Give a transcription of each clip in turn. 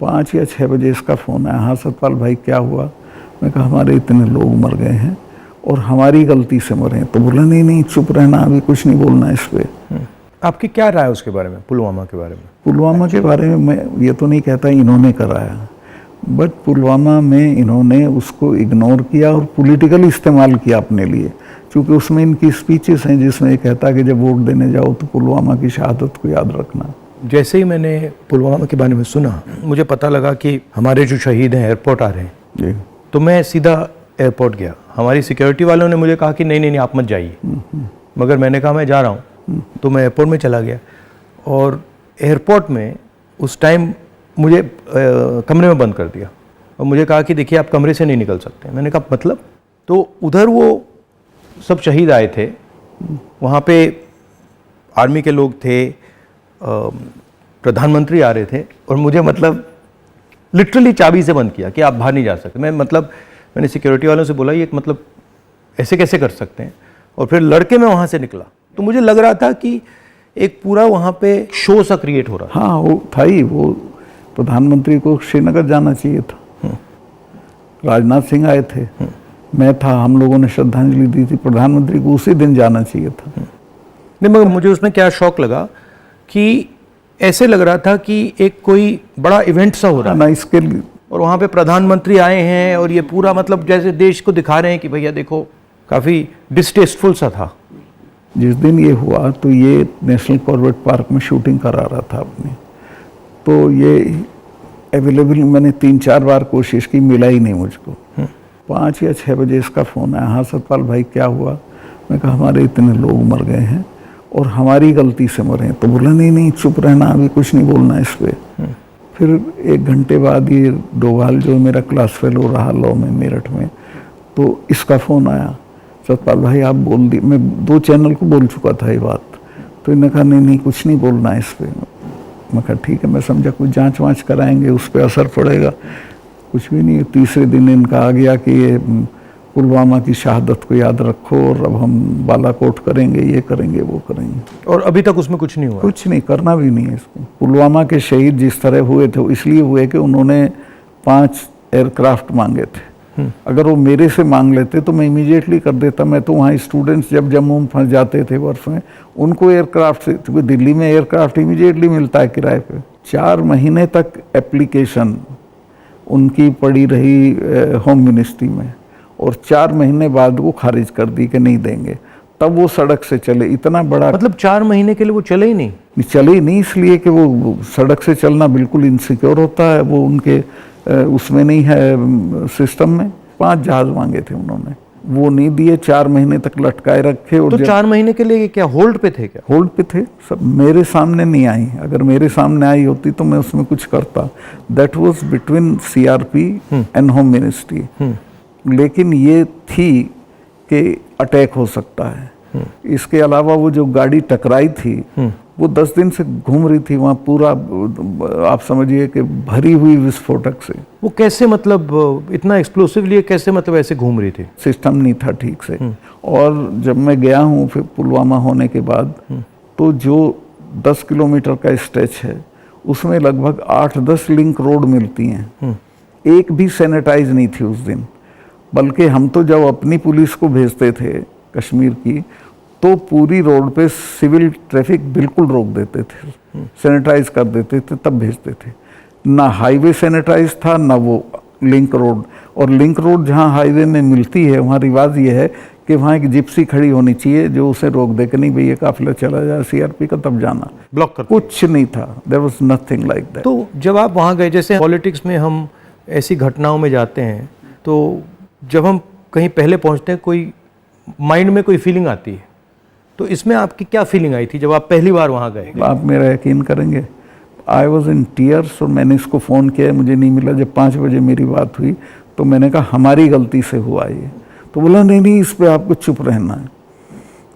5 या 6 बजे इसका फ़ोन आया, हाँ सतपाल भाई क्या हुआ? मैं कहा हमारे इतने लोग मर गए हैं और हमारी गलती से मरे हैं। तो बोला नहीं नहीं चुप रहना, अभी कुछ नहीं बोलना इस पर। आपकी क्या राय है उसके बारे में, पुलवामा के बारे में? पुलवामा के बारे में मैं ये तो नहीं कहता इन्होंने कराया, बट पुलवामा में इन्होंने उसको इग्नोर किया और पॉलिटिकल इस्तेमाल किया अपने लिए, क्योंकि उसमें इनकी स्पीचेस हैं जिसमें ये कहता है कि जब वोट देने जाओ तो पुलवामा की शहादत को याद रखना। जैसे ही मैंने पुलवामा के बारे में सुना, मुझे पता लगा कि हमारे जो शहीद हैं एयरपोर्ट आ रहे हैं जी। तो मैं सीधा एयरपोर्ट गया। हमारी सिक्योरिटी वालों ने मुझे कहा कि नहीं नहीं नहीं आप मत जाइए, मगर मैंने कहा मैं जा रहा हूँ। तो मैं एयरपोर्ट में चला गया और एयरपोर्ट में उस टाइम मुझे कमरे में बंद कर दिया और मुझे कहा कि देखिए आप कमरे से नहीं निकल सकते। मैंने कहा मतलब? तो उधर वो सब शहीद आए थे, वहाँ पे आर्मी के लोग थे, प्रधानमंत्री आ रहे थे और मुझे मतलब लिटरली चाबी से बंद किया कि आप बाहर नहीं जा सकते। मैंने सिक्योरिटी वालों से बोला ये मतलब ऐसे कैसे कर सकते हैं, और फिर लड़के मैं वहाँ से निकला तो मुझे लग रहा था कि एक पूरा वहाँ पे शो सा क्रिएट हो रहा था। हाँ वो था ही, वो प्रधानमंत्री को श्रीनगर जाना चाहिए था, राजनाथ सिंह आए थे, मैं था, हम लोगों ने श्रद्धांजलि दी थी, प्रधानमंत्री को उसी दिन जाना चाहिए था। नहीं मगर मुझे उसमें क्या शौक लगा कि ऐसे लग रहा था कि एक कोई बड़ा इवेंट सा हो रहा है ना इसके लिए, और वहाँ पे प्रधानमंत्री आए हैं और ये पूरा मतलब जैसे देश को दिखा रहे हैं कि भैया देखो, काफ़ी डिस्टेस्टफुल सा था। जिस दिन ये हुआ तो ये नेशनल कॉर्बेट पार्क में शूटिंग करा रहा था अपनी, तो ये अवेलेबल मैंने 3-4 बार कोशिश की, मिला ही नहीं मुझको। 5 या 6 बजे इसका फ़ोन आया, हाँ सतपाल भाई क्या हुआ? मैं कहा हमारे इतने लोग मर गए हैं और हमारी गलती से मरे हैं। तो बोला नहीं नहीं चुप रहना, अभी कुछ नहीं बोलना इस पर। फिर 1 घंटे बाद ये डोभाल जो मेरा क्लास फेलो रहा लॉ में मेरठ में, तो इसका फ़ोन आया, सतपाल भाई आप बोल दी। मैं 2 चैनल को बोल चुका था ये बात, तो इन्होंने कहा नहीं नहीं कुछ नहीं बोलना इस पर। मैं कहा ठीक है, मैं समझा कुछ जांच वाँच कराएंगे, उस पर असर पड़ेगा। कुछ भी नहीं। तीसरे दिन इनका आ गया कि ये पुलवामा की शहादत को याद रखो और अब हम बालाकोट करेंगे, ये करेंगे, वो करेंगे। और अभी तक उसमें कुछ नहीं हुआ? कुछ नहीं, करना भी नहीं है इसको। पुलवामा के शहीद जिस तरह हुए थे इसलिए हुए कि उन्होंने 5 एयरक्राफ्ट मांगे थे। अगर वो मेरे से मांग लेते तो मैं इमीडिएटली कर देता। मैं तो वहाँ स्टूडेंट्स जब जम्मू में फंस जाते थे वर्ष में, उनको एयरक्राफ्ट से, क्योंकि दिल्ली में एयरक्राफ्ट इमीडिएटली मिलता है किराए पे। 4 महीने तक एप्लीकेशन उनकी पड़ी रही होम मिनिस्ट्री में और 4 महीने बाद वो खारिज कर दी कि नहीं देंगे। तब वो सड़क से चले। इतना बड़ा मतलब 4 महीने के लिए वो चले ही नहीं? चले ही नहीं, इसलिए कि वो सड़क से चलना बिल्कुल इनसिक्योर होता है, वो उनके उसमें नहीं है सिस्टम में। 5 जहाज मांगे थे उन्होंने, वो नहीं दिए, 4 महीने तक लटकाए रखे। और तो 4 महीने के लिए क्या होल्ड पे थे? क्या होल्ड पे थे सब? मेरे सामने नहीं आई। अगर मेरे सामने आई होती तो मैं उसमें कुछ करता। That was between CRP and home ministry. लेकिन ये थी कि अटैक हो सकता है। इसके अलावा वो जो गाड़ी टकराई थी वो 10 दिन से घूम रही थी वहाँ, पूरा आप समझिए कि भरी हुई विस्फोटक से। वो कैसे, मतलब इतना एक्सप्लोसिवली कैसे, मतलब ऐसे घूम रही थी? सिस्टम नहीं था ठीक से। और जब मैं गया हूँ फिर पुलवामा होने के बाद, तो जो 10 किलोमीटर का स्ट्रेच है उसमें लगभग 8-10 लिंक रोड मिलती हैं। एक भी सैनिटाइज नहीं थी उस दिन। बल्कि हम तो जब अपनी पुलिस को भेजते थे कश्मीर की, तो पूरी रोड पे सिविल ट्रैफिक बिल्कुल रोक देते थे, सैनिटाइज कर देते थे, तब भेजते थे। ना हाईवे सैनिटाइज था ना वो लिंक रोड। और लिंक रोड जहाँ हाईवे में मिलती है वहाँ रिवाज ये है कि वहाँ एक जिप्सी खड़ी होनी चाहिए जो उसे रोक दे कि नहीं भाई ये काफिला चला जाए सीआरपी का, तब जाना। ब्लॉक कर कुछ नहीं था, there was nothing like that. तो जब आप वहाँ गए, जैसे पॉलिटिक्स में हम ऐसी घटनाओं में जाते हैं, तो जब हम कहीं पहले पहुँचते हैं कोई माइंड में कोई फीलिंग आती है, तो इसमें आपकी क्या फीलिंग आई थी जब आप पहली बार वहाँ गए? आप मेरा यकीन करेंगे, आई वॉज इन टीयर्स। और मैंने इसको फ़ोन किया, मुझे नहीं मिला। जब 5 बजे मेरी बात हुई तो मैंने कहा हमारी गलती से हुआ ये। तो बोला नहीं नहीं इस पर आपको चुप रहना है।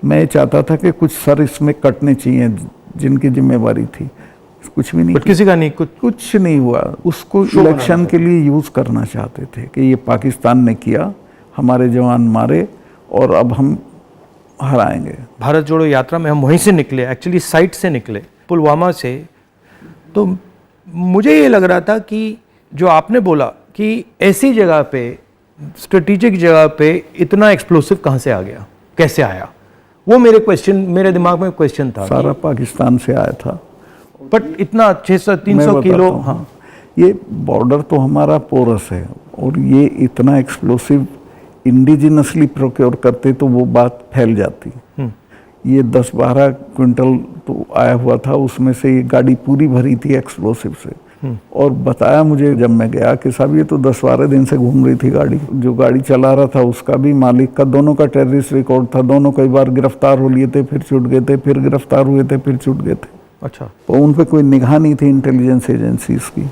मैं चाहता था कि कुछ सर इसमें कटने चाहिए जिनकी जिम्मेवारी थी। कुछ भी नहीं, किसी का नहीं, कुछ नहीं हुआ। उसको इलेक्शन के लिए यूज़ करना चाहते थे कि ये पाकिस्तान ने किया, हमारे जवान मारे और अब हम हराएंगे। भारत जोड़ो यात्रा में हम वहीं से निकले, एक्चुअली साइट से निकले, पुलवामा से। तो मुझे ये लग रहा था कि जो आपने बोला कि ऐसी जगह पे, स्ट्रेटेजिक जगह पे इतना एक्सप्लोसिव कहाँ से आ गया, कैसे आया, वो मेरे दिमाग में क्वेश्चन था। सारा पाकिस्तान से आया था। बट इतना 600-300 मैं किलो, बताता हूँ, हाँ, ये बॉर्डर तो हमारा पोरस है और ये इतना एक्सप्लोसिव इंडिजिनसली प्रोक्योर करते तो वो बात फैल जाती। ये 10-12 क्विंटल तो आया हुआ था, उसमें से ये गाड़ी पूरी भरी थी एक्सप्लोसिव से। और बताया मुझे जब मैं गया कि साहब ये तो 10-12 दिन से घूम रही थी गाड़ी। जो गाड़ी चला रहा था उसका भी, मालिक का, दोनों का टेररिस्ट रिकॉर्ड था। दोनों कई बार गिरफ्तार हो लिए थे, फिर छूट गए थे, फिर गिरफ्तार हुए थे, फिर छूट गए थे। अच्छा, तो उन पे कोई निगाह नहीं थी इंटेलिजेंस एजेंसीज की।